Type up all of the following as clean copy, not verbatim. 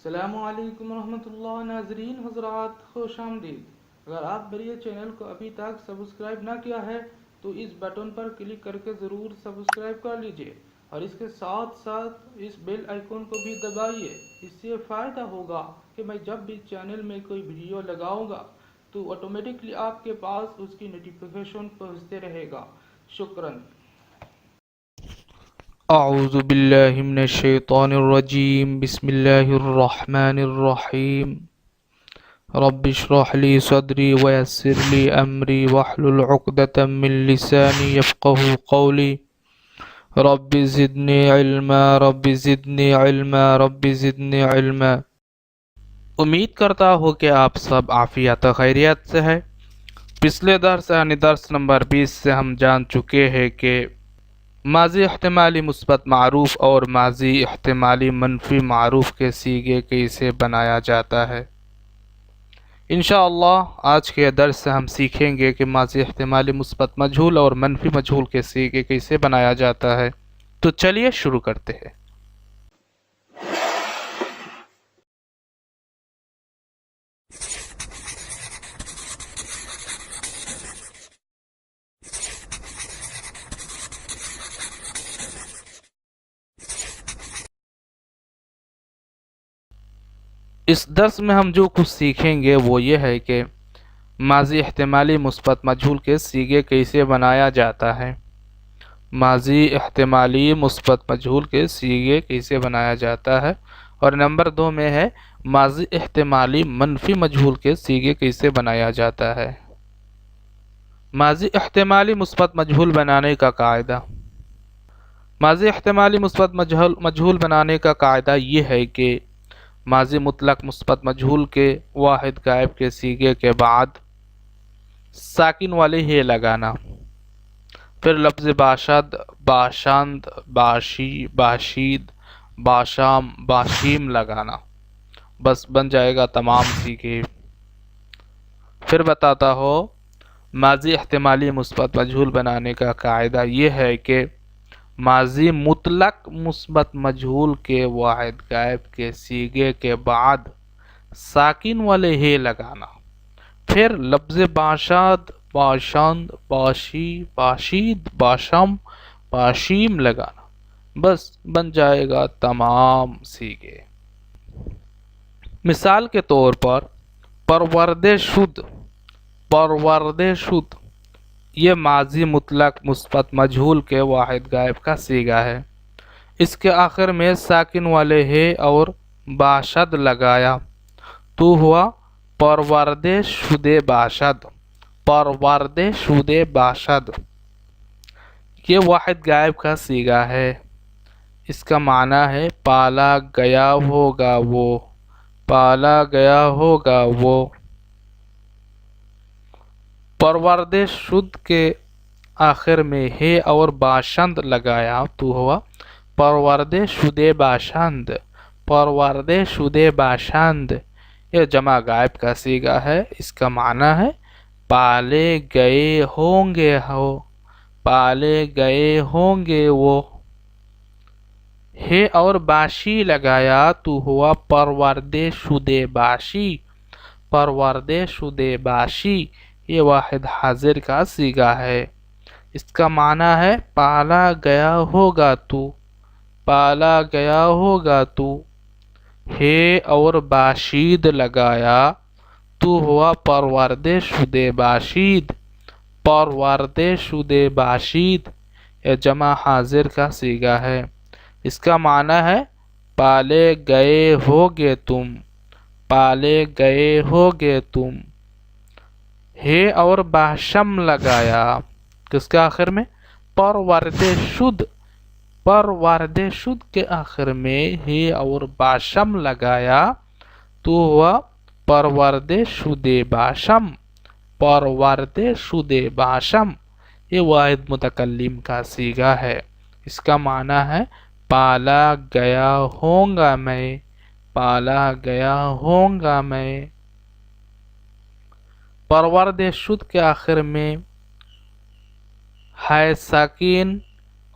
السلام علیکم ورحمۃ اللہ ناظرین حضرات، خوش آمدید۔ اگر آپ میرے چینل کو ابھی تک سبسکرائب نہ کیا ہے تو اس بٹن پر کلک کر کے ضرور سبسکرائب کر لیجئے اور اس کے ساتھ ساتھ اس بیل آئیکن کو بھی دبائیے۔ اس سے فائدہ ہوگا کہ میں جب بھی چینل میں کوئی ویڈیو لگاؤں گا تو آٹومیٹکلی آپ کے پاس اس کی نوٹیفیکیشن پہنچتے رہے گا۔ شکراً۔ اعوذ باللہ من الشیطان الرجیم، بسم اللہ الرحمن الرحیم۔ رب اشرح لی صدری ویسر لی امری واحلل عقدۃ من لسانی یفقہوا قولی۔ رب زدنی علما رب زدنی علما رب زدنی علما۔ امید کرتا ہوں کہ آپ سب عافیت و خیریت سے ہے۔ پچھلے درس یعنی درس نمبر 20 سے ہم جان چکے ہیں کہ ماضی احتمالی مثبت معروف اور ماضی احتمالی منفی معروف کے صیغے کیسے بنایا جاتا ہے۔ انشاءاللہ آج کے درس سے ہم سیکھیں گے کہ ماضی احتمالی مثبت مجہول اور منفی مجہول کے صیغے کیسے بنایا جاتا ہے۔ تو چلیے شروع کرتے ہیں۔ اس درس میں ہم جو کچھ سیکھیں گے وہ یہ ہے کہ ماضی احتمالی مثبت مجہول کے صیغے کیسے بنایا جاتا ہے۔ ماضی احتمالی مثبت مجہول کے صیغے کیسے بنایا جاتا ہے، اور نمبر 2 میں ہے ماضی احتمالی منفی مجہول کے صیغے کیسے بنایا جاتا ہے۔ ماضی احتمالی مثبت مجہول بنانے کا قاعدہ۔ ماضی احتمالی مثبت مجہول بنانے کا قاعدہ یہ ہے کہ ماضی مطلق مثبت مجہول کے واحد غائب کے صیغے کے بعد ساکن والے ہے لگانا، پھر لفظ باشد، باشند، باشی، باشید، باشام، باشیم لگانا، بس بن جائے گا تمام صیغے۔ پھر بتاتا ہو ماضی احتمالی مثبت مجہول بنانے کا قاعدہ یہ ہے کہ ماضی مطلق مثبت مجہول کے واحد غائب کے صیغے کے بعد ساکن والے ہے لگانا، پھر لفظ باشد، باشند، باشی، باشید، باشم، باشیم لگانا، بس بن جائے گا تمام صیغے۔ مثال کے طور پر پروردے شد، پروردے شد، یہ ماضی مطلق مثبت مجہول کے واحد غائب کا صیغہ ہے۔ اس کے آخر میں ساکن والے ہے اور باشد لگایا تو ہوا پروردے شدے باشد، پروردے شدے باشد، یہ واحد غائب کا صیغہ ہے۔ اس کا معنی ہے پالا گیا ہوگا وہ، پالا گیا ہوگا وہ۔ پروردے شد کے آخر میں ہے اور باشند لگایا تو ہوا پروردے شدے باشند، پروردے شدے باشند، یہ جمع غائب کا صیغہ ہے۔ اس کا معنی ہے پالے گئے ہوں گے ہو، پالے گئے ہوں گے وہ۔ ہے اور باشی لگایا تو ہوا پروردے شدے باشی، پروردے شدے باشی، یہ واحد حاضر کا صیغہ ہے۔ اس کا معنی ہے پالا گیا ہوگا تو، پالا گیا ہوگا تو۔ ہے اور باشید لگایا تو ہوا پروردے شدے باشید، پروردے شدے باشید، یہ جمع حاضر کا صیغہ ہے۔ اس کا معنی ہے پالے گئے ہوگے تم، پالے گئے ہوگے تم۔ ہے اور باشم لگایا کس کے آخر میں؟ پروردے شد، پروردے شد کے آخر میں ہے اور باشم لگایا تو ہوا پروردے شدے باشم، پروردے شدے باشم، یہ واحد متکلم کا صیغہ ہے۔ اس کا معنی ہے پالا گیا ہوں گا میں، پالا گیا ہوں گا میں۔ پروردے شد کے آخر میں ہے ساکن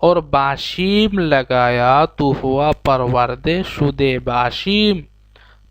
اور باشیم لگایا تو ہوا پروردے شدے باشیم،